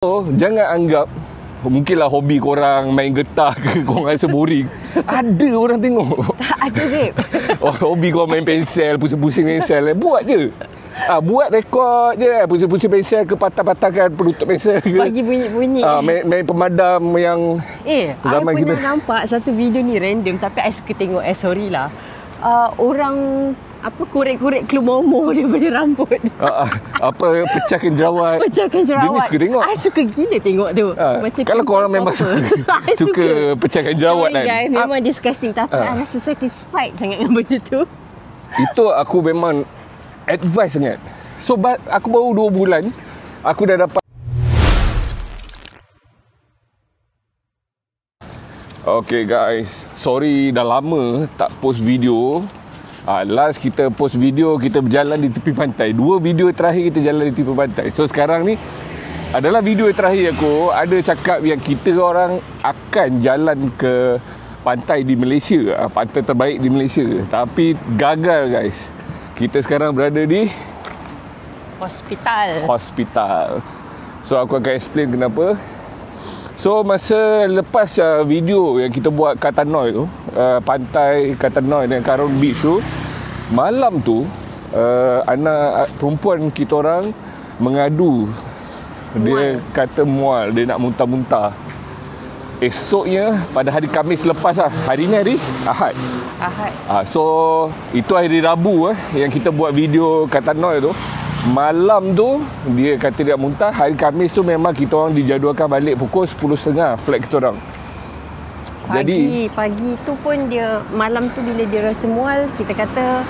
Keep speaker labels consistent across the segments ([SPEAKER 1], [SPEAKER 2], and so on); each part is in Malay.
[SPEAKER 1] So, jangan anggap mungkinlah hobi korang main getah ke korang rasa boring. Ada orang tengok.
[SPEAKER 2] Tak ada, babe.
[SPEAKER 1] Hobi korang main pensel, pusing-pusing pensel. Buat je. Buat rekod je. Pusing-pusing pensel ke patah-patahkan penutup pensel ke.
[SPEAKER 2] Bagi bunyi-bunyi.
[SPEAKER 1] Main pemadam yang zaman
[SPEAKER 2] I
[SPEAKER 1] kita.
[SPEAKER 2] pernah nampak satu video ni random. Tapi I suka tengok. Sorry lah. Orang korek-korek kelumomo daripada rambut.
[SPEAKER 1] Pecahkan jerawat.
[SPEAKER 2] Pecahkan jerawat.
[SPEAKER 1] Dia ni suka tengok.
[SPEAKER 2] I suka gila tengok tu. Macam
[SPEAKER 1] kalau korang memang suka pecahkan jerawat
[SPEAKER 2] kan.
[SPEAKER 1] kan.
[SPEAKER 2] Memang disgusting. Tapi I rasa satisfied sangat dengan benda tu.
[SPEAKER 1] Itu aku memang advice sangat. So aku baru 2 bulan aku dah dapat. Okay guys, sorry dah lama tak post video. Last kita post video, kita berjalan di tepi pantai. 2 video terakhir kita jalan di tepi pantai. So sekarang ni adalah video terakhir aku. Ada cakap yang kita orang akan jalan ke pantai di Malaysia, pantai terbaik di Malaysia. Tapi gagal guys. Kita sekarang berada di hospital. So aku akan explain kenapa. So masa lepas video yang kita buat kat Tanoi tu, pantai kat Tanoi dan Karun Beach tu, malam tu anak perempuan kita orang mengadu. Dia kata mual, dia nak muntah-muntah. Esoknya pada hari Khamis lepas hari ni hari Ahad. So itu hari Rabu yang kita buat video kat Tanoi tu. Malam tu dia kata dia muntah. Hari Khamis tu memang kita orang dijadualkan balik pukul 10.30 flight kita orang.
[SPEAKER 2] Pagi tu pun dia, malam tu bila dia rasa mual, kita kata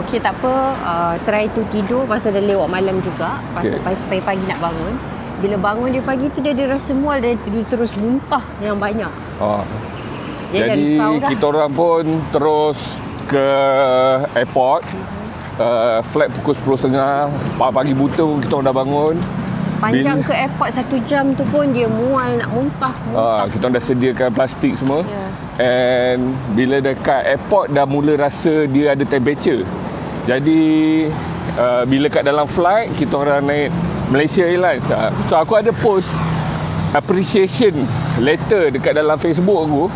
[SPEAKER 2] okey tak apa, try tu tidur pasal dah lewat malam juga. Pasal pagi nak bangun. Bila bangun dia pagi tu dia rasa mual, dia terus muntah yang banyak.
[SPEAKER 1] Jadi kita orang pun terus ke airport. Flight pukul 10.30. Pagi buta kita orang dah bangun.
[SPEAKER 2] Panjang ke airport 1 jam tu pun dia mual, nak muntah.
[SPEAKER 1] Kita orang dah sediakan plastik semua. And bila dekat airport dah mula rasa dia ada temperature. Jadi bila kat dalam flight kita orang naik Malaysia Airlines. So aku ada post appreciation letter dekat dalam Facebook aku.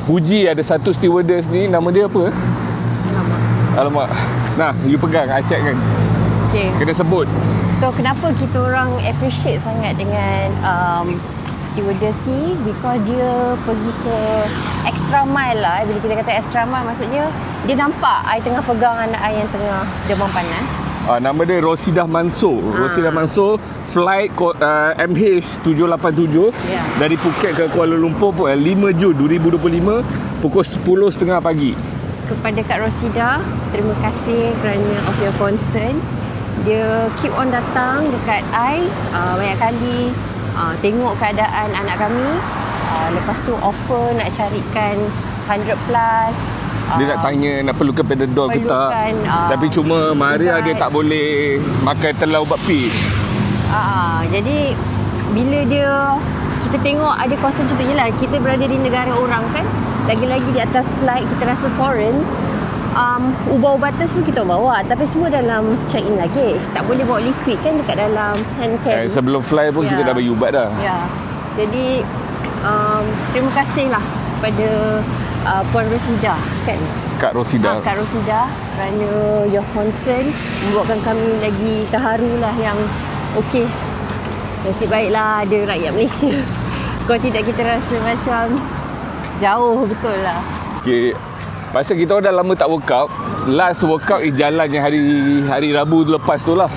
[SPEAKER 1] Puji ada satu stewardess ni, nama dia apa? Alamak. Nah, you pegang, I check kan. Kena sebut.
[SPEAKER 2] So kenapa kita orang appreciate sangat dengan stewardess ni? Because dia pergi ke extra mile lah. Bila kita kata extra mile, maksudnya dia nampak I tengah pegang anak I yang tengah demam panas.
[SPEAKER 1] Nama dia Rosidah Mansur. Rosidah Mansur, flight MH787 dari Phuket ke Kuala Lumpur 5 Jun 2025 pukul 10.30 pagi.
[SPEAKER 2] Kepada Kak Rosidah, terima kasih kerana of your concern. Dia keep on datang dekat I banyak kali, tengok keadaan anak kami. Lepas tu offer nak carikan 100 plus.
[SPEAKER 1] Dia nak tanya nak perlukan Panadol ke tak. Tapi cuma Maria dia tak boleh makan telur ubat pil.
[SPEAKER 2] Jadi bila kita tengok ada concern macam tu, yelah kita berada di negara orang kan. Lagi-lagi di atas flight kita rasa foreign. Ubat-ubatan semua kita bawa, tapi semua dalam check-in luggage. Tak boleh bawa liquid kan dekat dalam hand carry.
[SPEAKER 1] Sebelum fly pun kita dah bagi ubat dah.
[SPEAKER 2] Jadi terima kasih lah kepada Puan Rosidah kan.
[SPEAKER 1] Kak Rosidah
[SPEAKER 2] kerana your concern membuatkan kami lagi terharu lah yang okey. Nasib baiklah ada rakyat Malaysia. Kalau tidak kita rasa macam jauh betul lah.
[SPEAKER 1] Pasal kita dah lama tak workout. Last workout is jalan yang hari Rabu lepas tu lah.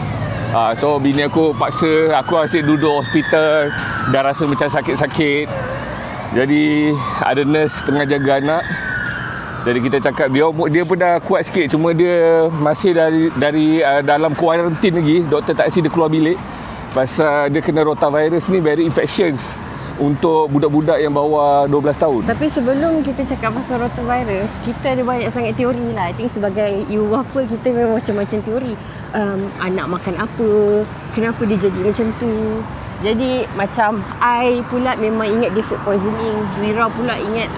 [SPEAKER 1] So bini aku paksa aku asyik duduk hospital. Dah rasa macam sakit-sakit. Jadi ada nurse tengah jaga anak. Jadi kita cakap dia pun dah kuat sikit. Cuma dia masih dari dalam kuarantin lagi. Doktor tak kasi dia keluar bilik. Pasal dia kena rotavirus ni very infectious untuk budak-budak yang bawah 12 tahun. Tapi
[SPEAKER 2] sebelum kita cakap pasal rotavirus, kita ada banyak sangat teori lah. I think sebagai ibu bapa kita memang macam-macam teori. Anak makan apa, kenapa dia jadi macam tu. Jadi macam I pula memang ingat dia food poisoning. Wira pula ingat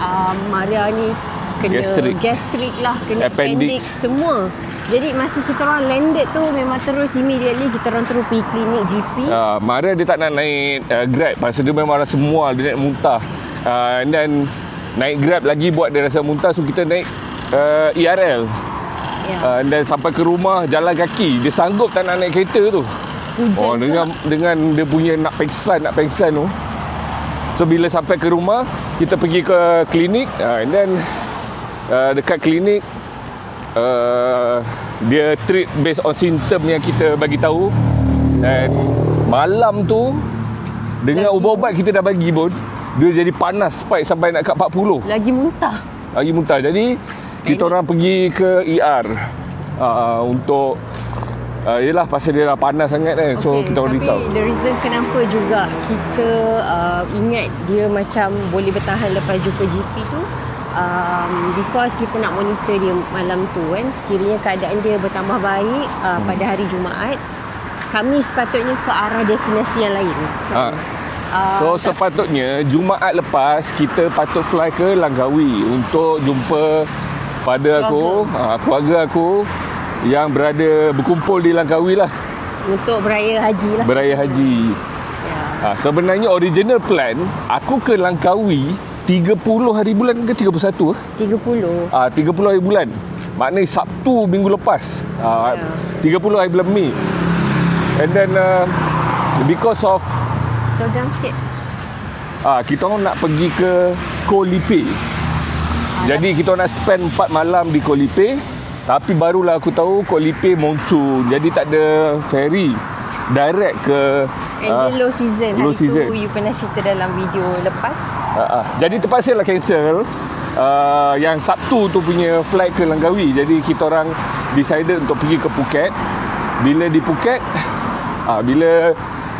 [SPEAKER 2] Maria ni kena gastrik lah, kena appendix semua. Jadi masa kita orang landed tu memang terus immediately kita orang terus pergi klinik GP.
[SPEAKER 1] Mara dia tak nak naik Grab pasal dia memang rasa mual, dia naik muntah. And then naik Grab lagi buat dia rasa muntah, so kita naik ERL. And then sampai ke rumah jalan kaki. Dia sanggup tak nak naik kereta tu.
[SPEAKER 2] Hujan
[SPEAKER 1] dengan dia punya nak pengsan tu. So bila sampai ke rumah, kita pergi ke klinik, and then dekat klinik dia treat based on symptom yang kita bagi tahu. Dan malam tu dengan ubat-ubat kita dah bagi pun, dia jadi panas spike sampai nak kat 40.
[SPEAKER 2] Lagi muntah.
[SPEAKER 1] Jadi kita orang pergi ke ER untuk yelah pasal dia dah panas sangat kan. So kita orang risau.
[SPEAKER 2] Tapi the reason kenapa juga kita ingat dia macam boleh bertahan lepas jumpa GP tu, because kita nak monitor dia malam tu kan. Sekiranya keadaan dia bertambah baik pada hari Jumaat, kami sepatutnya ke arah destinasi yang lain.
[SPEAKER 1] So sepatutnya Jumaat lepas kita patut fly ke Langkawi untuk jumpa pada keluarga aku yang berkumpul di Langkawi lah.
[SPEAKER 2] Untuk beraya haji lah.
[SPEAKER 1] Beraya haji. Sebenarnya original plan aku ke Langkawi 30 hari bulan ke 31?
[SPEAKER 2] 30
[SPEAKER 1] hari bulan. Maknanya Sabtu minggu lepas. 30 hari bulan Mei. And then because of
[SPEAKER 2] slow down sikit.
[SPEAKER 1] Kita orang nak pergi ke Koh Lipe. Jadi kita nak spend 4 malam di Koh Lipe. Tapi barulah aku tahu Koh Lipe monsoon. Jadi tak ada ferry direct ke
[SPEAKER 2] low season.
[SPEAKER 1] Low season.
[SPEAKER 2] You pernah cerita dalam video lepas.
[SPEAKER 1] Jadi terpaksa lah cancel yang Sabtu tu punya flight ke Langkawi. Jadi kita orang decided untuk pergi ke Phuket. Bila di Phuket, bila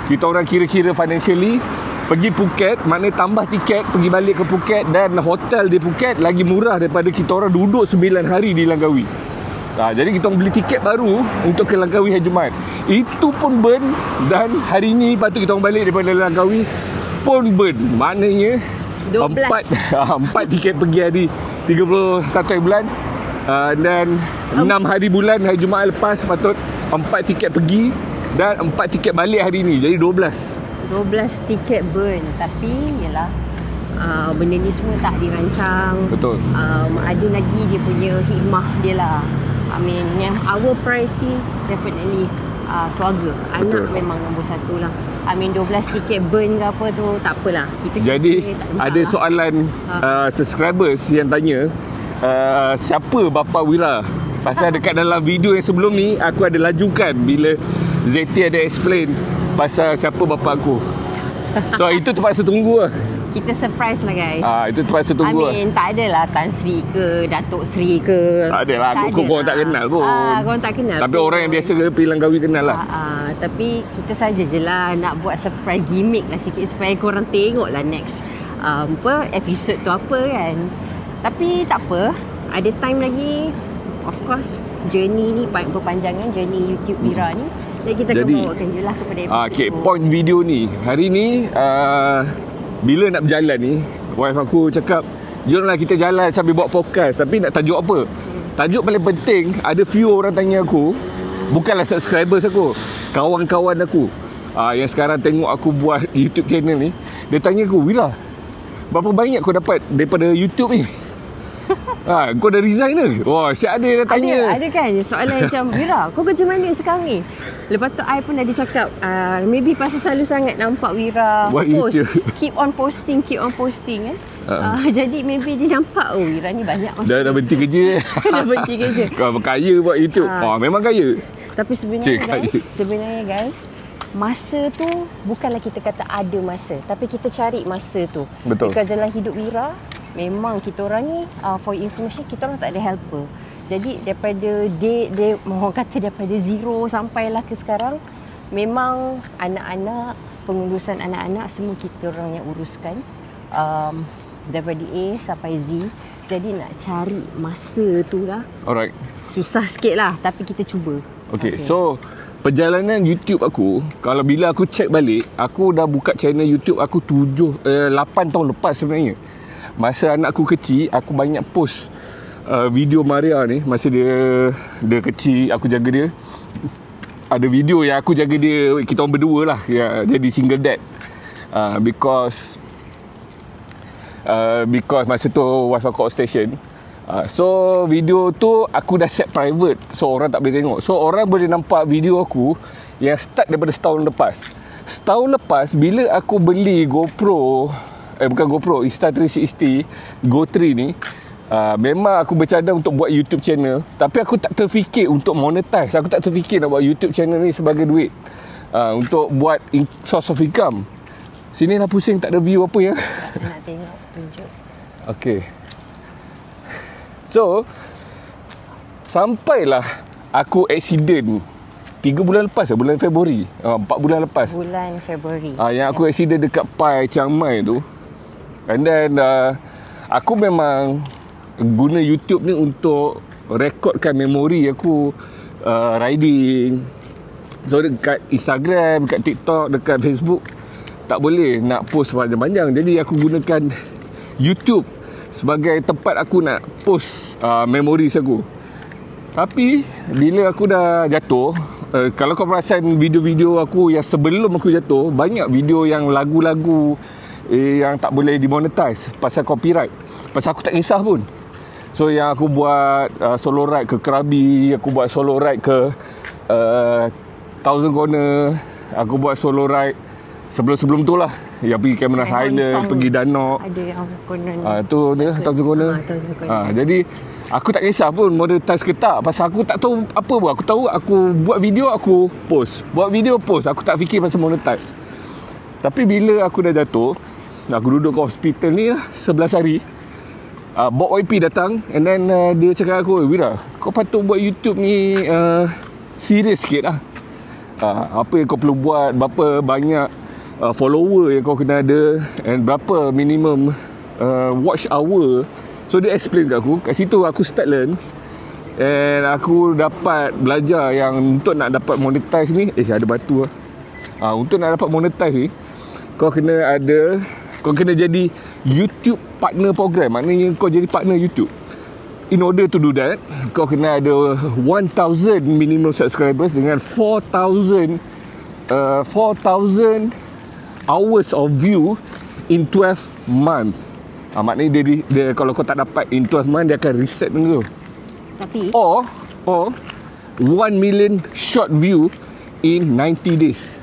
[SPEAKER 1] kita orang kira-kira financially, pergi Phuket maknanya tambah tiket pergi balik ke Phuket, dan hotel di Phuket lagi murah daripada kita orang duduk 9 hari di Langkawi. Jadi kita orang beli tiket baru untuk ke Langkawi hari Jumaat. Itu pun burn. Dan hari ni patut kita orang balik daripada Langkawi pun burn. Maknanya 4 tiket pergi hari 31 hari bulan, dan 6 hari bulan hari Jumaat lepas patut 4 tiket pergi dan 4 tiket balik hari ni. Jadi 12
[SPEAKER 2] tiket burn. Tapi yalah, benda ni semua tak dirancang.
[SPEAKER 1] Betul.
[SPEAKER 2] Ada lagi dia punya hikmah dia lah. I mean, yang our priority definitely keluarga. Anak memang nombor 1 lah. I mean 12 tiket burn ke apa tu tak apalah.
[SPEAKER 1] Jadi ada soalan subscribers yang tanya siapa bapa Wira. Pasal dekat dalam video yang sebelum ni aku ada lajukan bila Zeti ada explain pasal siapa bapa aku. So itu terpaksa tunggu lah.
[SPEAKER 2] Kita surprise lah guys.
[SPEAKER 1] Itu terpaksa tunggu.
[SPEAKER 2] I mean tak adalah Tan Sri ke Datuk Sri ke.
[SPEAKER 1] Tak adalah. Korang tak kenal pun.
[SPEAKER 2] Korang tak kenal.
[SPEAKER 1] Tapi orang yang biasa pergi Langkawi kenal lah.
[SPEAKER 2] Tapi kita saja je lah nak buat surprise gimmick lah sikit supaya korang tengok lah next episode tu apa kan. Tapi tak apa, ada time lagi. Of course journey ni berpanjangan, journey YouTube Wira ni. Jadi kita akan bawakan je lah kepada episode
[SPEAKER 1] point video ni. Hari ni bila nak berjalan ni, wife aku cakap, jom lah kita jalan sambil buat podcast. Tapi nak tajuk apa? Tajuk paling penting, ada few orang tanya aku, bukanlah subscribers aku, kawan-kawan aku yang sekarang tengok aku buat YouTube channel ni. Dia tanya aku, Wira, berapa banyak kau dapat daripada YouTube ni? Kau dah resign ke? Wah, siap ada yang dah tanya.
[SPEAKER 2] Ada kan soalan macam, Wira, kau kerja mana sekarang ni? Lepas tu I pun ada cakap, maybe pasal selalu sangat nampak Wira post, keep on posting kan. Jadi maybe dia nampak, Wira ni banyak masa.
[SPEAKER 1] Dah berhenti kerja.
[SPEAKER 2] Dah berhenti kerja.
[SPEAKER 1] Kau kaya buat YouTube. Memang kaya.
[SPEAKER 2] Tapi sebenarnya guys, masa tu bukanlah kita kata ada masa, tapi kita cari masa tu.
[SPEAKER 1] Betul.
[SPEAKER 2] Because dalam hidup Wira, memang kita orang ni for information, kita orang tak ada helper. Jadi daripada dia mohon kata daripada zero sampailah ke sekarang, memang anak-anak, pengurusan anak-anak semua kita orang yang uruskan, daripada A sampai Z. Jadi nak cari masa tu lah,
[SPEAKER 1] alright,
[SPEAKER 2] susah sikit lah, tapi kita cuba.
[SPEAKER 1] Okay. So perjalanan YouTube aku, kalau bila aku check balik, aku dah buka channel YouTube aku 8 tahun lepas sebenarnya. Masa anak aku kecil, aku banyak post video Maria ni, masa dia kecil, aku jaga dia. Ada video yang aku jaga dia, kita orang berdua lah, ya, jadi single dad. Because masa tu wifi aku outstation. So video tu aku dah set private, so orang tak boleh tengok. So orang boleh nampak video aku yang start daripada setahun lepas. Setahun lepas bila aku beli GoPro, bukan GoPro, Insta360 Go 3 ni, memang aku bercadang untuk buat YouTube channel, tapi aku tak terfikir untuk monetize. Aku tak terfikir nak buat YouTube channel ni sebagai duit, untuk buat source of income. Sini lah pusing, tak ada view apa ya.
[SPEAKER 2] Nak tengok, tunjuk.
[SPEAKER 1] Okay. So sampailah aku accident 3 bulan lepas, bulan Februari, 4 bulan lepas.
[SPEAKER 2] Bulan Februari.
[SPEAKER 1] Yang aku accident dekat Pai Chiang Mai tu. And then aku memang guna YouTube ni untuk rekodkan memori aku riding. So dekat Instagram, dekat TikTok, dekat Facebook tak boleh nak post panjang-panjang. Jadi aku gunakan YouTube sebagai tempat aku nak post memories aku. Tapi bila aku dah jatuh, kalau kau perasan video-video aku yang sebelum aku jatuh, banyak video yang lagu-lagu yang tak boleh dimonetize pasal copyright. Pasal aku tak kisah pun. So yang aku buat solo ride ke Krabi, aku buat solo ride ke Thousand Corner, aku buat solo ride sebelum-sebelum tu lah, yang pergi Cameron Highland, pergi Danok.
[SPEAKER 2] Ada yang konon.
[SPEAKER 1] Tu dia Thousand Corner. Jadi aku tak kisah pun monetize ke tak, pasal aku tak tahu apa pun. Aku tahu aku buat video, aku post. Buat video, post. Aku tak fikir pasal monetize. Tapi bila aku dah jatuh, aku duduk kat hospital ni lah 11 hari. Bob YP datang, and then dia cakap aku, Wira, kau patut buat YouTube ni serius sikit lah. Apa yang kau perlu buat, berapa banyak follower yang kau kena ada, and berapa minimum watch hour. So dia explain kat aku. Kat situ aku start learn, and aku dapat belajar yang untuk nak dapat monetize ni, ada batu lah. Untuk nak dapat monetize ni, kau kena jadi YouTube partner program. Maknanya kau jadi partner YouTube. In order to do that, kau kena ada 1,000 minimum subscribers dengan 4,000 hours of view in 12 months. Maknanya dia kalau kau tak dapat in 12 months, dia akan reset tu.
[SPEAKER 2] Tapi
[SPEAKER 1] Or 1 million short view in 90 days.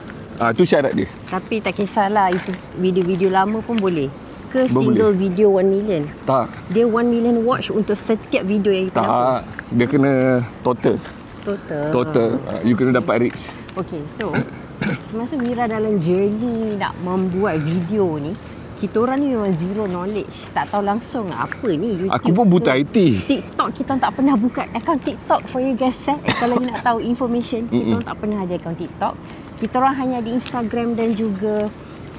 [SPEAKER 1] Tu syarat dia.
[SPEAKER 2] Tapi tak kisahlah, itu video-video lama pun boleh ke
[SPEAKER 1] Boleh.
[SPEAKER 2] single video 1 million?
[SPEAKER 1] Tak.
[SPEAKER 2] Dia 1 million watch untuk setiap video yang kita nak post?
[SPEAKER 1] Dia kena total. You kena dapat reach.
[SPEAKER 2] Okay, so semasa Wira dalam journey nak membuat video ni, kita orang ni memang zero knowledge. Tak tahu langsung apa ni YouTube.
[SPEAKER 1] Aku pun buta IT.
[SPEAKER 2] TikTok, kita tak pernah buka account TikTok for you guys. Kalau you nak tahu information, kita orang tak pernah ada account TikTok. Kita orang hanya di Instagram dan juga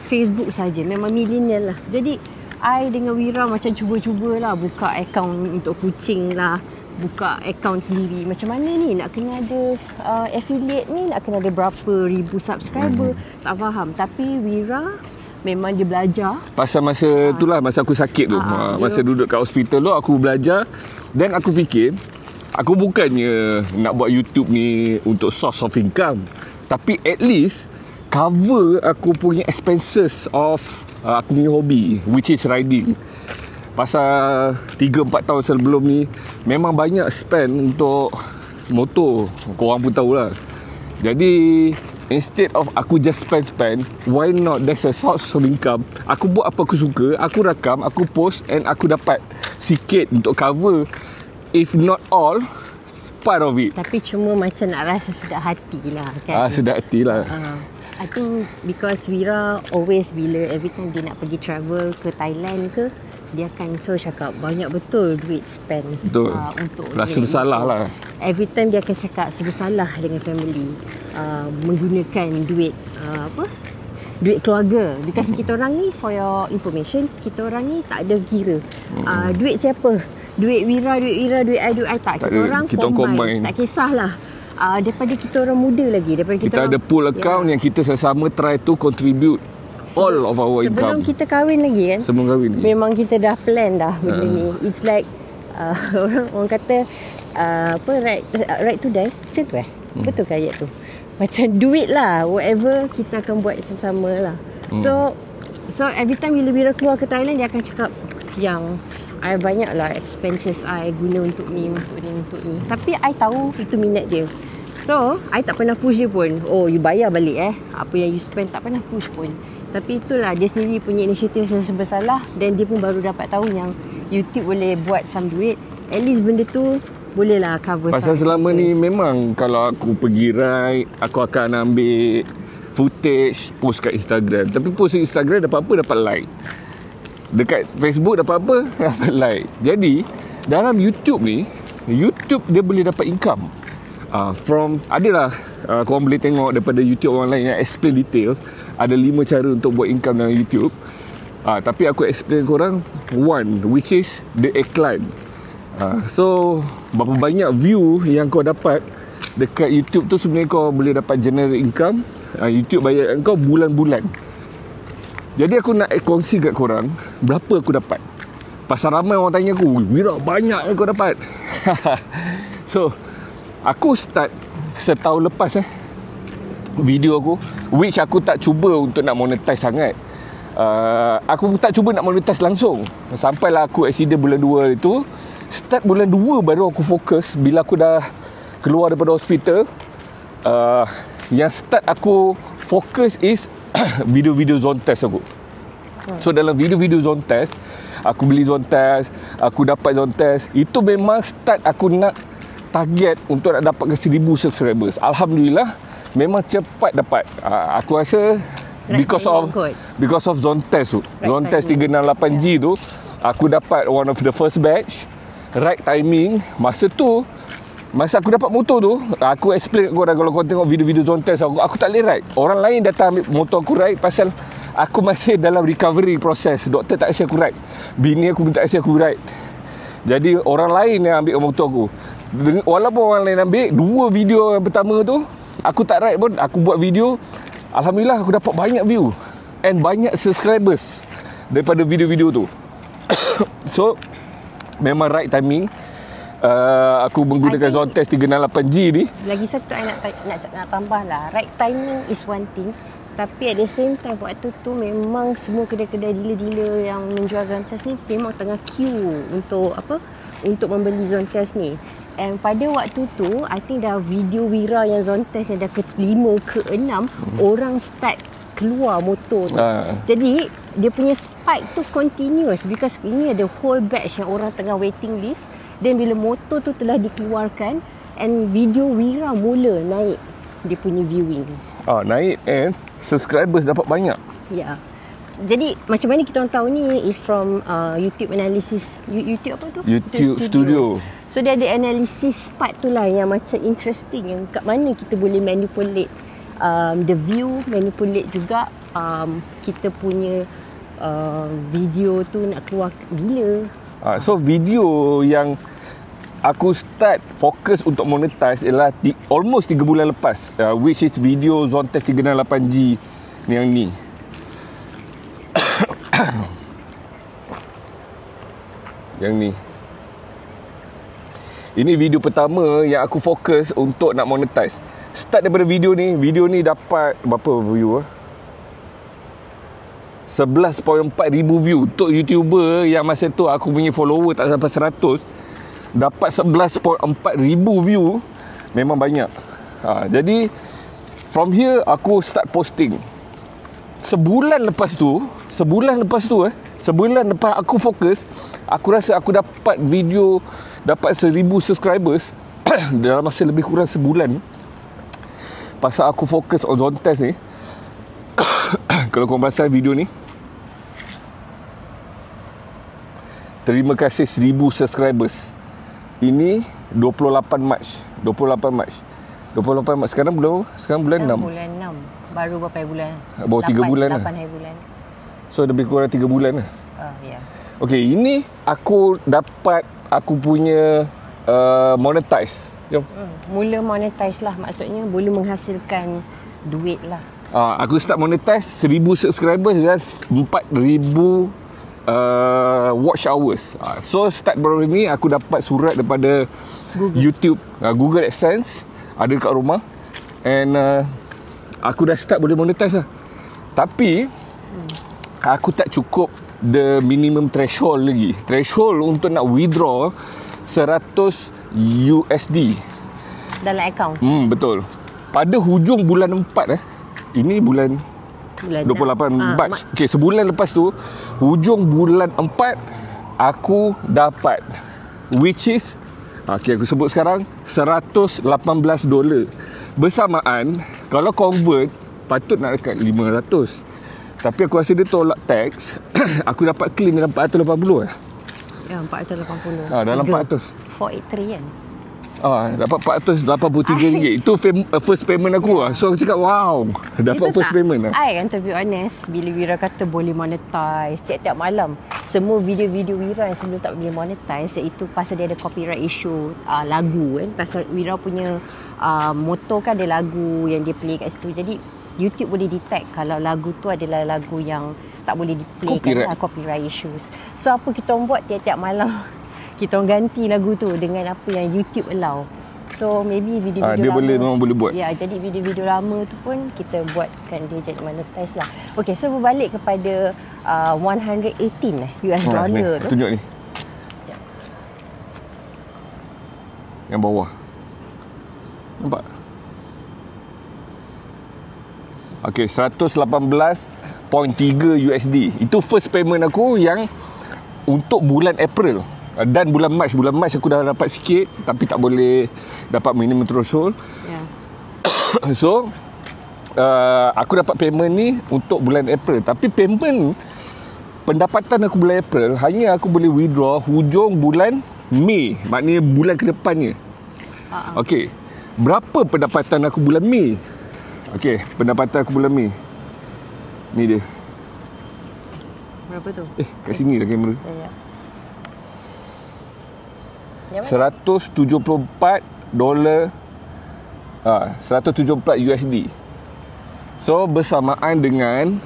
[SPEAKER 2] Facebook saja. Memang millennial lah. Jadi I dengan Wira macam cuba-cubalah buka account untuk kucing lah, buka account sendiri. Macam mana ni nak kena ada affiliate ni, nak kena ada berapa ribu subscriber, tak faham. Tapi Wira memang dia belajar.
[SPEAKER 1] Pasal masa itulah, masa aku sakit tu, masa duduk kat hospital tu, aku belajar. Dan aku fikir, aku bukannya nak buat YouTube ni untuk source of income, tapi at least cover aku punya expenses of aku punya hobi, which is riding. Pasal 3-4 tahun sebelum ni memang banyak spend untuk motor, korang pun tahulah. Jadi instead of aku just spend, why not there's a source of income. Aku buat apa aku suka, aku rakam, aku post, and aku dapat sikit untuk cover, if not all, part of it.
[SPEAKER 2] Tapi cuma macam nak rasa sedap hati lah kan.
[SPEAKER 1] Sedap hati lah.
[SPEAKER 2] I think because Wira always bila every time dia nak pergi travel ke Thailand ke, dia akan cakap banyak betul duit spend.
[SPEAKER 1] Betul.
[SPEAKER 2] Untuk
[SPEAKER 1] rasa bersalah lah.
[SPEAKER 2] Every time dia akan cakap bersalah dengan family, menggunakan duit duit keluarga. Because kita orang ni, for your information, kita orang ni tak ada kira duit siapa, duit Wira, duit I tak. Kita orang combine. Tak kisahlah. Daripada kita orang muda lagi, daripada kita
[SPEAKER 1] ada pool account yang kita sama-sama try to contribute all of our income.
[SPEAKER 2] Sebelum kita kahwin lagi kan,
[SPEAKER 1] sebelum kahwin ni,
[SPEAKER 2] memang kita dah plan dah benda ni. It's like orang kata right to die. Macam tu Betul ke ayat tu? Macam duit lah, whatever kita akan buat sesama lah. So every time bila Wira keluar ke Thailand, dia akan cakap yang I banyak lah expenses I guna untuk ni. Tapi I tahu itu minat dia. So I tak pernah push dia pun. Oh, you bayar balik apa yang you spend, tak pernah push pun. Tapi itulah, dia sendiri punya inisiatif bersalah. Dan dia pun baru dapat tahu yang YouTube boleh buat some duit. At least benda tu boleh lah cover.
[SPEAKER 1] Pasal selama ni memang kalau aku pergi ride, aku akan ambil footage, post kat Instagram. Tapi post kat Instagram dapat apa? Dapat like. Dekat Facebook dapat apa? Dapat like. Jadi dalam YouTube ni, YouTube dia boleh dapat income adalah korang boleh tengok daripada YouTube orang lain yang explain details. Ada 5 cara untuk buat income dalam YouTube. Tapi aku explain korang one, which is the iklan. So berapa banyak view yang kau dapat dekat YouTube tu, sebenarnya kau boleh dapat generate income. YouTube bayar kau bulan-bulan. Jadi aku nak kongsi kat korang berapa aku dapat. Pasal ramai orang tanya aku, Wira, banyak yang kau dapat. So aku start setahun lepas video aku, which aku tak cuba untuk nak monetize sangat. Aku tak cuba nak monetize langsung. Sampailah aku accident bulan 2 itu. Start bulan 2 baru aku fokus. Bila aku dah keluar daripada hospital, yang start aku fokus is video-video zone test aku. So dalam video-video zone test, aku beli zone test, aku dapat zone test. Itu memang start aku nak target untuk nak dapatkan 1000 subscribers. Alhamdulillah memang cepat dapat. Aku rasa because of zone test tu. Zone test 368G tu, aku dapat one of the first batch. Right timing. Masa aku dapat motor tu, aku explain kat korang, kalau korang tengok video-video zone test aku tak boleh ride. Orang lain datang ambil motor aku ride pasal aku masih dalam recovery proses. Doktor tak kasi aku ride, bini aku pun tak kasi aku ride. Jadi orang lain yang ambil motor aku. Walaupun orang lain ambil 2 video yang pertama tu, aku tak ride pun, aku buat video. Alhamdulillah aku dapat banyak view and banyak subscribers daripada video-video tu. So memang right timing. Aku menggunakan zone test 368G ni.
[SPEAKER 2] Lagi satu I nak tambah lah, right timing is one thing, tapi at the same time waktu tu memang semua kedai-kedai dealer-dealer yang menjual zone test ni memang tengah queue untuk membeli zone test ni. And pada waktu tu I think dah video Wira yang zone test yang dah ke-5 ke-6 orang start keluar motor tu. Jadi dia punya spike tu continuous because ini ada whole batch yang orang tengah waiting list. Dan bila motor tu telah dikeluarkan and video Wira mula naik dia punya viewing.
[SPEAKER 1] Naik and subscribers dapat banyak.
[SPEAKER 2] Ya. Jadi macam mana kita orang tahu ni is from YouTube analysis. YouTube apa tu?
[SPEAKER 1] YouTube Studio.
[SPEAKER 2] So dia ada analisis part tu lah yang macam interesting, yang kat mana kita boleh manipulate the view, manipulate juga kita punya video tu nak keluar bila.
[SPEAKER 1] So video yang aku start fokus untuk monetize ialah almost 3 bulan lepas, which is video zone test 368G yang ni. Yang ni. Ini video pertama yang aku fokus untuk nak monetize. Start daripada video ni dapat berapa view? 11.4 ribu view. Untuk YouTuber yang masa tu aku punya follower tak sampai 100, dapat 11.4 ribu view, memang banyak. Jadi from here aku start posting. Sebulan lepas aku fokus, aku rasa aku dapat video, dapat 1000 subscribers dalam masa lebih kurang sebulan. Pasal aku fokus on zone test ni. Kalau korang perasan video ni, terima kasih 1000 subscribers. Ini 28 Mac. Sekarang bulan 6.
[SPEAKER 2] Bulan 6. Baru berapa bulan?
[SPEAKER 1] Baru 3 bulan
[SPEAKER 2] 8 hari bulan.
[SPEAKER 1] So lebih kurang 3 bulan lah.
[SPEAKER 2] Ya.
[SPEAKER 1] Okay, ini aku dapat aku punya monetize. Jom.
[SPEAKER 2] Mula monetize lah, maksudnya boleh menghasilkan duit lah.
[SPEAKER 1] Aku start monetize 1000 subscribers dan 4000 watch hours. So start baru ni aku dapat surat daripada YouTube, Google AdSense ada kat rumah, and aku dah start boleh monetize lah. Tapi aku tak cukup the minimum threshold lagi. Threshold untuk nak withdraw 100 USD
[SPEAKER 2] dalam akaun.
[SPEAKER 1] Betul. Pada hujung bulan 4 ini bulan 28 Mac. Okay, sebulan lepas tu, hujung bulan 4 aku dapat, which is okay, aku sebut sekarang $118. Bersamaan kalau convert patut nak dekat 500. Tapi aku rasa dia tolak tax. Aku dapat claim dalam 480
[SPEAKER 2] Ya, 480.
[SPEAKER 1] dalam 400.
[SPEAKER 2] 483 kan.
[SPEAKER 1] Dapat RM483. Itu first payment aku lah. So aku cakap wow, dapat first payment lah.
[SPEAKER 2] I kan, to be honest, bila Wira kata boleh monetize tiap-tiap malam, semua video-video Wira yang sebelum tak boleh monetize, iaitu pasal dia ada copyright issue lagu kan. Pasal Wira punya moto kan ada lagu yang dia play kat situ. Jadi YouTube boleh detect kalau lagu tu adalah lagu yang tak boleh di-play kan, copyright issues. So apa kita orang buat tiap-tiap malam, kita orang ganti lagu tu dengan apa yang YouTube allow. So maybe video-video
[SPEAKER 1] dia
[SPEAKER 2] lama
[SPEAKER 1] memang boleh buat.
[SPEAKER 2] Ya, jadi video-video lama tu pun kita buatkan dia jadi monetize lah. Okay, so berbalik kepada 118 US dollar tu.
[SPEAKER 1] Tunjuk ni.
[SPEAKER 2] Sekejap.
[SPEAKER 1] Yang bawah. Nampak? Okay, 118.3 USD. Itu first payment aku yang untuk bulan April. Dan bulan Mac aku dah dapat sikit, tapi tak boleh dapat minimum threshold. So aku dapat payment ni untuk bulan April. Tapi payment pendapatan aku bulan April hanya aku boleh withdraw hujung bulan Mei. Maknanya bulan ke depannya. Okay, berapa pendapatan aku bulan Mei? Okay, pendapatan aku bulan Mei ni dia.
[SPEAKER 2] Berapa tu?
[SPEAKER 1] Kat sini lah kamera. $174 USD. So bersamaan dengan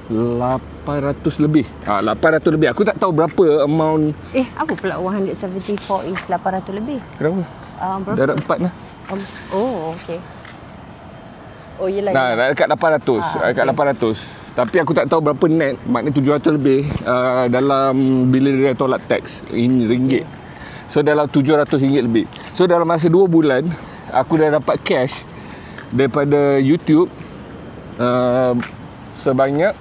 [SPEAKER 1] 800 lebih. 800 lebih. Aku tak tahu berapa amount.
[SPEAKER 2] Apa pula 174 is 800 lebih?
[SPEAKER 1] Kenapa?
[SPEAKER 2] Berapa?
[SPEAKER 1] Darab 4 lah.
[SPEAKER 2] Okay. Oh yelah.
[SPEAKER 1] Dah dekat 800. Dekat 800. Tapi aku tak tahu berapa net. Maknanya 700 lebih dalam bila dia tolak tax in ringgit. So dalam RM700 lebih. So dalam masa 2 bulan aku dah dapat cash daripada YouTube sebanyak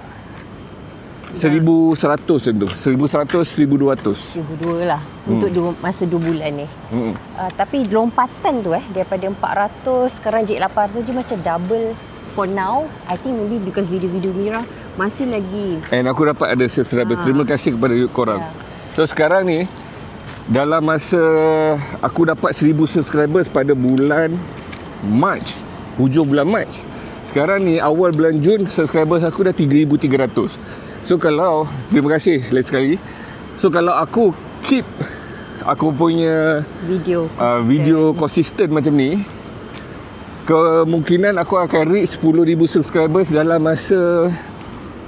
[SPEAKER 1] 1,100 macam tu. 1,100, 1,200.
[SPEAKER 2] 1,200 lah untuk masa 2 bulan ni. Tapi lompatan tu daripada 400 sekarang jadi 800 je macam double for now. I think maybe because video-video Mira masih lagi.
[SPEAKER 1] And aku dapat ada subscriber. Terima kasih kepada korang. So sekarang ni dalam masa aku dapat 1,000 subscribers pada bulan Mac, hujung bulan Mac. Sekarang ni awal bulan Jun, subscribers aku dah 3,300. So kalau, terima kasih lagi sekali. So kalau aku keep aku punya video konsisten macam ni, kemungkinan aku akan reach 10,000 subscribers dalam masa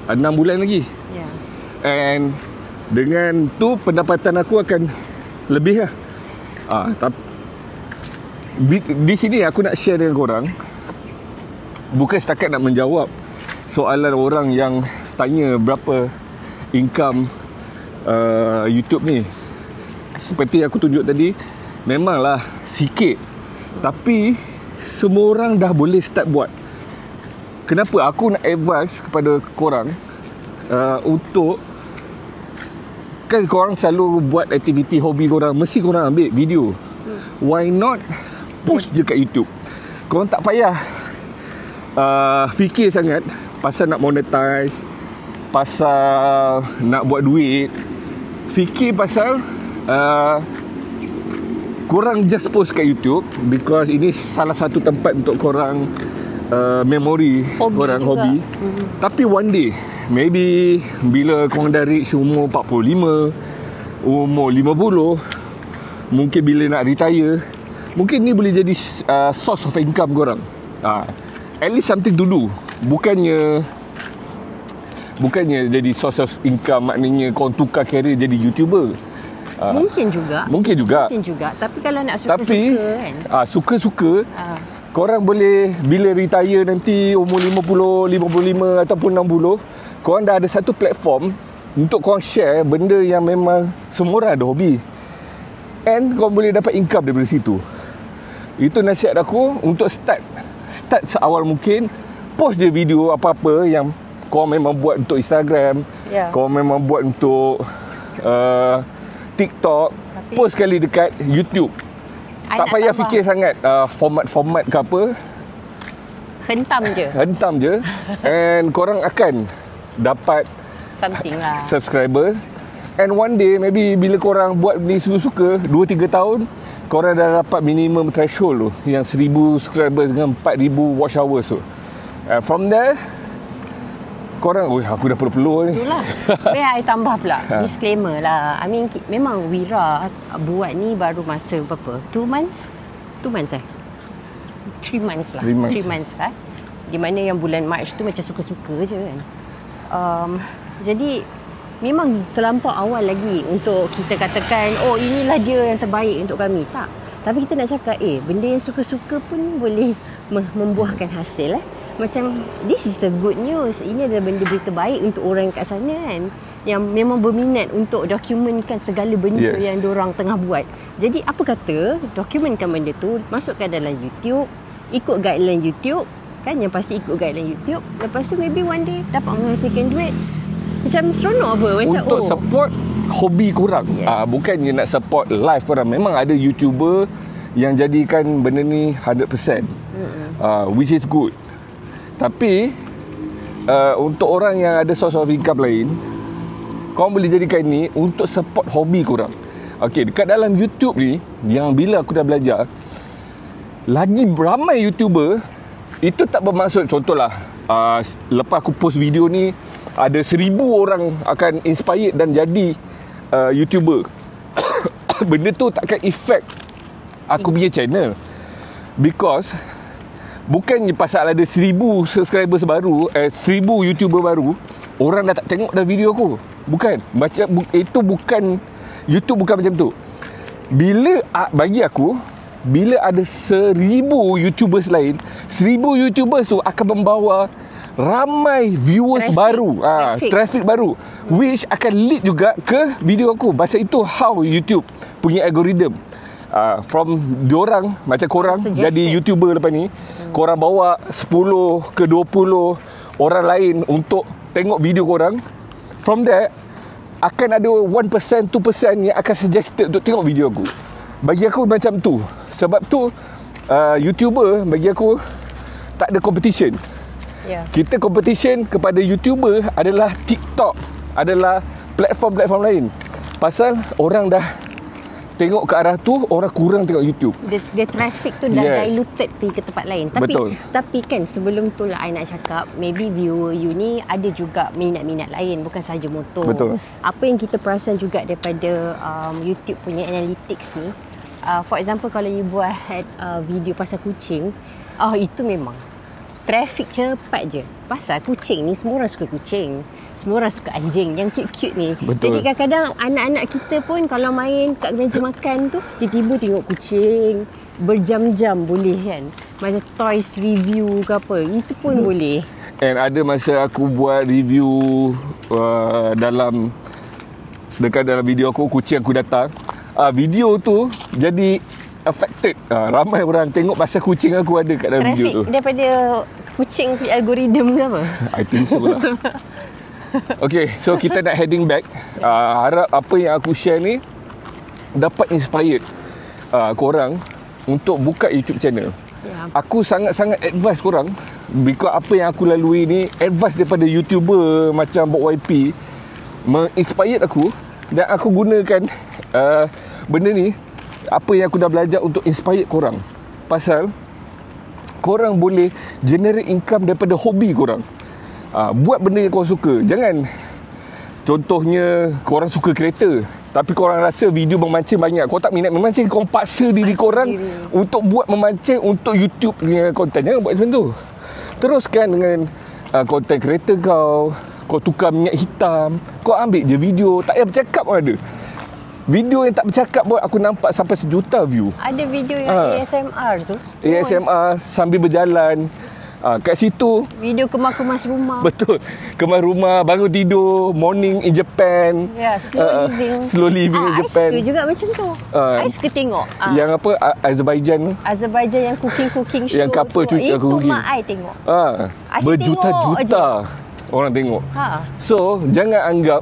[SPEAKER 1] 6 bulan lagi. And dengan tu pendapatan aku akan lebih lah. Tapi di sini aku nak share dengan korang, bukan setakat nak menjawab soalan orang yang tanya berapa income YouTube ni. Seperti aku tunjuk tadi, memanglah sikit, tapi semua orang dah boleh start buat. Kenapa aku nak advise kepada korang untuk, kan korang selalu buat aktiviti hobi korang, mesti korang ambil video. Why not push je kat YouTube? Korang tak payah fikir sangat pasal nak monetize, pasal nak buat duit. Fikir pasal korang just post kat YouTube, because ini salah satu tempat untuk korang memori korang juga. Hobi. Tapi one day, maybe bila korang dah reach umur 45, umur 50, mungkin bila nak retire, mungkin ni boleh jadi source of income korang. At least something to do. Bukannya Bukannya jadi source of income, maknanya kau tukar career jadi YouTuber.
[SPEAKER 2] Mungkin juga.
[SPEAKER 1] Mungkin juga.
[SPEAKER 2] Tapi kalau nak suka-suka kan.
[SPEAKER 1] Suka-suka, korang boleh bila retire nanti umur 50, 55 ataupun 60, korang dah ada satu platform untuk korang share benda yang memang semua orang ada hobi. And korang boleh dapat income daripada situ. Itu nasihat aku untuk start seawal mungkin. Post je video apa-apa yang korang memang buat untuk Instagram, korang memang buat untuk TikTok. Post sekali dekat YouTube. Tak payah fikir sangat format-format ke apa. Hentam je. And korang akan dapat
[SPEAKER 2] something lah,
[SPEAKER 1] subscribers. And one day maybe bila korang buat ni suka-suka 2-3 tahun, korang dah dapat minimum threshold tu, yang 1000 subscribers dengan 4000 watch hours tu. And from there korang, aku dah perlu ni.
[SPEAKER 2] Itulah. Biar I tambah pula disclaimer lah. I mean memang Wira buat ni baru masa berapa? 2 months? 3 months lah. 3 months lah. Di mana yang bulan March tu macam suka-suka je kan. Jadi memang terlampau awal lagi untuk kita katakan inilah dia yang terbaik untuk kami. Tak. Tapi kita nak cakap benda yang suka-suka pun boleh membuahkan hasil Macam this is the good news. Ini adalah benda berita baik untuk orang kat sana kan, yang memang berminat untuk dokumenkan segala benda yang diorang tengah buat. Jadi apa kata dokumenkan benda tu, masukkan dalam YouTube, ikut guideline YouTube kan, yang pasti ikut guideline YouTube. Lepas tu maybe one day dapat menghasilkan duit. Macam seronok apa macam
[SPEAKER 1] untuk support hobi korang. Bukannya nak support live korang. Memang ada YouTuber yang jadikan benda ni 100%, which is good. Tapi untuk orang yang ada source of income lain, korang boleh jadikan ni untuk support hobi korang. Okay, dekat dalam YouTube ni, yang bila aku dah belajar, lagi ramai YouTuber, itu tak bermaksud, contohlah lepas aku post video ni, ada 1000 orang akan inspired dan jadi YouTuber. Benda tu takkan effect aku punya channel. Because bukannya pasal ada 1000 subscribers baru, 1000 YouTuber baru, orang dah tak tengok dah video aku. Bukan. Itu bukan, YouTube bukan macam tu. Bagi aku, bila ada 1000 YouTubers lain, 1000 YouTubers tu akan membawa ramai viewers baru, traffic baru, which akan lead juga ke video aku. Pasal itu how YouTube punya algorithm. From diorang, macam korang jadi YouTuber lepas ni, korang bawa 10 ke 20 orang lain untuk tengok video korang. From there akan ada 1%, 2% yang akan suggested untuk tengok video aku. Bagi aku macam tu. Sebab tu YouTuber bagi aku tak ada competition. Kita competition kepada YouTuber adalah TikTok, adalah platform-platform lain. Pasal orang dah tengok ke arah tu, orang kurang tengok YouTube.
[SPEAKER 2] The traffic tu dah diluted pergi ke tempat lain. Tapi kan sebelum tu lah I nak cakap, maybe viewer you ni ada juga minat-minat lain, bukan sahaja motor.
[SPEAKER 1] Betul.
[SPEAKER 2] Apa yang kita perasan juga daripada YouTube punya analytics ni, for example kalau you buat video pasal kucing, itu memang traffic cepat je. Pasal kucing ni, semua orang suka kucing, semua orang suka anjing yang cute-cute ni.
[SPEAKER 1] Betul.
[SPEAKER 2] Jadi kadang-kadang anak-anak kita pun kalau main kat meja makan tu, tiba-tiba tengok kucing berjam-jam boleh kan. Macam toys review ke apa, itu pun boleh.
[SPEAKER 1] And ada masa aku buat review dekat dalam video aku, kucing aku datang, video tu jadi affected. Ramai orang tengok pasal kucing aku ada kat dalam
[SPEAKER 2] traffic
[SPEAKER 1] video tu.
[SPEAKER 2] Daripada kucing punya algorithm ke apa?
[SPEAKER 1] I think so lah. Okay, so kita nak heading back. Harap apa yang aku share ni dapat inspired korang untuk buka YouTube channel. Aku sangat-sangat advise korang, because apa yang aku lalui ni, advice daripada YouTuber macam Bob YP menginspired aku, dan aku gunakan benda ni, apa yang aku dah belajar, untuk inspire korang. Pasal korang boleh generate income daripada hobi korang. Buat benda yang korang suka. Jangan, contohnya korang suka kereta, tapi korang rasa video memancing banyak, korang tak minat memancing, korang paksa diri korang untuk buat memancing untuk YouTube punya konten. Jangan buat macam tu. Teruskan dengan konten kereta kau, kau tukar minyak hitam, kau ambil je video, tak payah bercakap pun ada. Video yang tak bercakap pun aku nampak sampai 1 juta view.
[SPEAKER 2] Ada video yang ASMR tu.
[SPEAKER 1] ASMR sambil berjalan. Kat situ
[SPEAKER 2] Video kemas-kemas rumah.
[SPEAKER 1] betul, kemas rumah, bangun tidur, morning in Japan.
[SPEAKER 2] Ya, slow living.
[SPEAKER 1] Slow living in Japan.
[SPEAKER 2] I suka juga macam tu. I suka tengok.
[SPEAKER 1] Yang apa, Azerbaijan tu.
[SPEAKER 2] Azerbaijan yang cooking show.
[SPEAKER 1] Yang couple
[SPEAKER 2] tu.
[SPEAKER 1] cuci
[SPEAKER 2] Itu
[SPEAKER 1] cooking.
[SPEAKER 2] mak I tengok. Asyik
[SPEAKER 1] Berjuta-juta orang tengok. So jangan anggap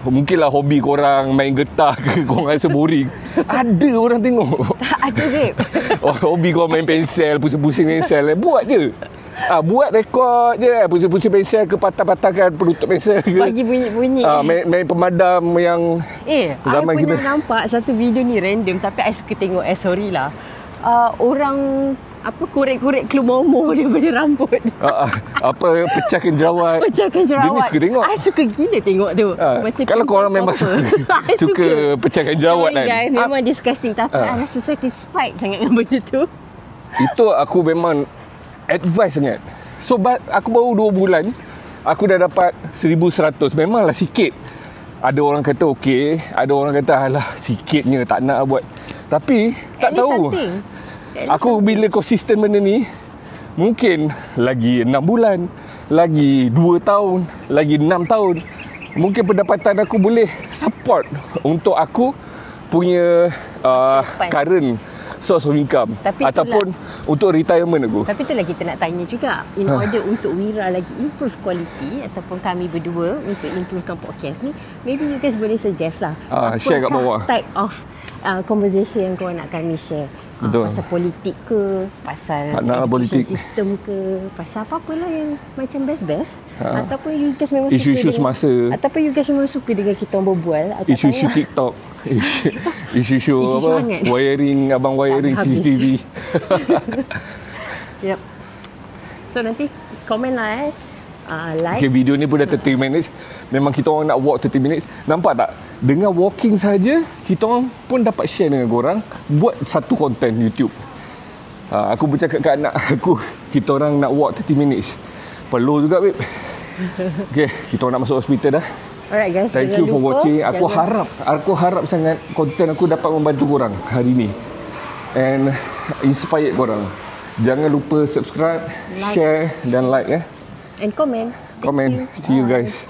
[SPEAKER 1] mungkinlah hobi korang main getah ke, korang rasa boring. Ada orang tengok.
[SPEAKER 2] Tak ada, babe.
[SPEAKER 1] Hobi korang main pensel, pusing-pusing pensel, buat je. Buat rekod je, pusing-pusing pensel ke, patah-patahkan penutup pensel ke.
[SPEAKER 2] Bagi bunyi-bunyi.
[SPEAKER 1] Main pemadam yang
[SPEAKER 2] zaman I pernah
[SPEAKER 1] kita
[SPEAKER 2] nampak satu video ni random, tapi I suka tengok. Sorry lah. Orang korek-korek keluar daripada rambut.
[SPEAKER 1] pecahkan jerawat.
[SPEAKER 2] Pecahkan
[SPEAKER 1] Dia ni
[SPEAKER 2] jerawat.
[SPEAKER 1] suka tengok.
[SPEAKER 2] I suka gila tengok tu. Macam
[SPEAKER 1] kalau korang memang suka pecahkan jerawat
[SPEAKER 2] sorry
[SPEAKER 1] kan.
[SPEAKER 2] guys, memang disgusting. Tapi I rasa satisfied sangat dengan benda tu.
[SPEAKER 1] Itu aku memang advice sangat. So aku baru 2 bulan, aku dah dapat 1,100. Memanglah sikit. Ada orang kata okey, ada orang kata alah sikitnya tak nak buat. Tapi tak tahu. Aku bila konsisten benda ni, mungkin lagi 6 bulan, lagi 2 tahun, lagi 6 tahun, mungkin pendapatan aku boleh support untuk aku punya current source of income.
[SPEAKER 2] Tapi
[SPEAKER 1] ataupun untuk retirement aku.
[SPEAKER 2] Tapi itulah kita nak tanya juga, in order untuk Wira lagi improve quality, ataupun kami berdua untuk improvekan podcast ni, maybe you guys boleh suggest lah
[SPEAKER 1] share kat bawah
[SPEAKER 2] type of conversation yang korang nak kami share.
[SPEAKER 1] Betul.
[SPEAKER 2] Pasal politik ke, pasal
[SPEAKER 1] politik,
[SPEAKER 2] sistem ke, pasal apa-apa lah yang macam best-best. Ataupun you guys memang
[SPEAKER 1] isu-isu
[SPEAKER 2] suka
[SPEAKER 1] semasa,
[SPEAKER 2] ataupun you guys memang suka dengan kita orang berbual,
[SPEAKER 1] isu-isu TikTok, isu-isu apa, wiring, abang wiring CCTV.
[SPEAKER 2] Yep. So nanti komen lah like.
[SPEAKER 1] Okay, video ni pun dah 30 minutes. Memang kita orang nak walk 30 minutes. Nampak tak? Dengan walking saja, kita orang pun dapat share dengan korang, buat satu konten YouTube. Aku bercakap kat anak aku, kita orang nak walk 30 minutes. Perlu juga, babe. Okay, kita orang nak masuk hospital dah.
[SPEAKER 2] Alright guys,
[SPEAKER 1] thank you for watching. Aku harap sangat konten aku dapat membantu korang hari ni and inspire korang. Jangan lupa subscribe, share dan like.
[SPEAKER 2] And comment.
[SPEAKER 1] See you guys.